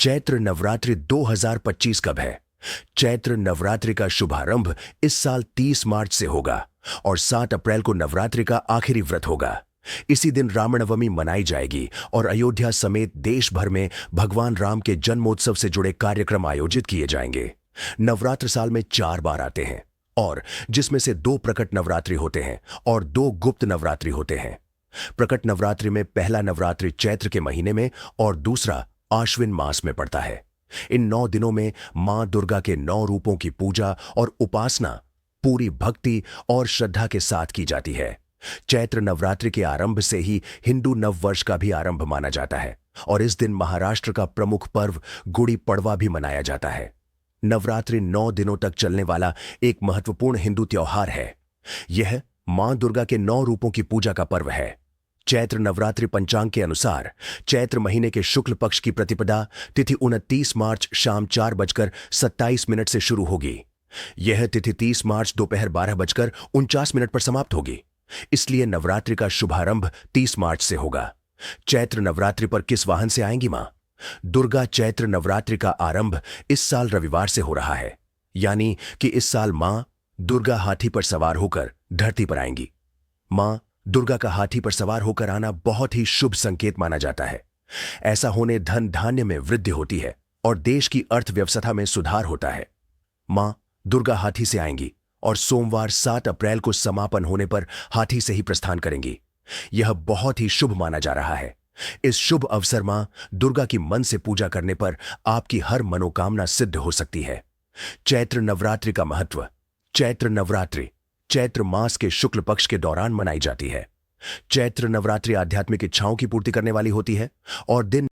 चैत्र नवरात्रि 2025 कब है? चैत्र नवरात्रि का शुभारंभ इस साल 30 मार्च से होगा और 7 अप्रैल को नवरात्रि का आखिरी व्रत होगा। इसी दिन रामनवमी मनाई जाएगी और अयोध्या समेत देश भर में भगवान राम के जन्मोत्सव से जुड़े कार्यक्रम आयोजित किए जाएंगे। नवरात्र साल में 4 बार आते हैं और जिसमें से 2 प्रकट नवरात्रि होते हैं और 2 गुप्त नवरात्रि होते हैं। प्रकट नवरात्रि में पहला नवरात्रि चैत्र के महीने में और दूसरा आश्विन मास में पड़ता है। इन 9 दिनों में मां दुर्गा के 9 रूपों की पूजा और उपासना पूरी भक्ति और श्रद्धा के साथ की जाती है। चैत्र नवरात्रि के आरंभ से ही हिंदू नववर्ष का भी आरंभ माना जाता है और इस दिन महाराष्ट्र का प्रमुख पर्व गुड़ी पड़वा भी मनाया जाता है। नवरात्रि 9 दिनों तक चलने वाला एक महत्वपूर्ण हिंदू त्योहार है। यह मां दुर्गा के 9 रूपों की पूजा का पर्व है। चैत्र नवरात्रि पंचांग के अनुसार चैत्र महीने के शुक्ल पक्ष की प्रतिपदा तिथि 29 मार्च शाम 4:27 से शुरू होगी। यह तिथि 30 मार्च दोपहर 12:49 पर समाप्त होगी। इसलिए नवरात्रि का शुभारंभ 30 मार्च से होगा। चैत्र नवरात्रि पर किस वाहन से आएंगी मां? दुर्गा चैत्र नवरात्रि का आरंभ इस साल रविवार से हो रहा है, यानी कि इस साल मां दुर्गा हाथी पर सवार होकर धरती पर आएंगी। मां दुर्गा का हाथी पर सवार होकर आना बहुत ही शुभ संकेत माना जाता है। ऐसा होने धन धान्य में वृद्धि होती है और देश की अर्थव्यवस्था में सुधार होता है। मां दुर्गा हाथी से आएंगी और सोमवार 7 अप्रैल को समापन होने पर हाथी से ही प्रस्थान करेंगी। यह बहुत ही शुभ माना जा रहा है। इस शुभ अवसर मां दुर्गा की मन से पूजा करने पर आपकी हर मनोकामना सिद्ध हो सकती है। चैत्र नवरात्रि का महत्व। चैत्र नवरात्रि चैत्र मास के शुक्ल पक्ष के दौरान मनाई जाती है। चैत्र नवरात्रि आध्यात्मिक इच्छाओं की पूर्ति करने वाली होती है और दिन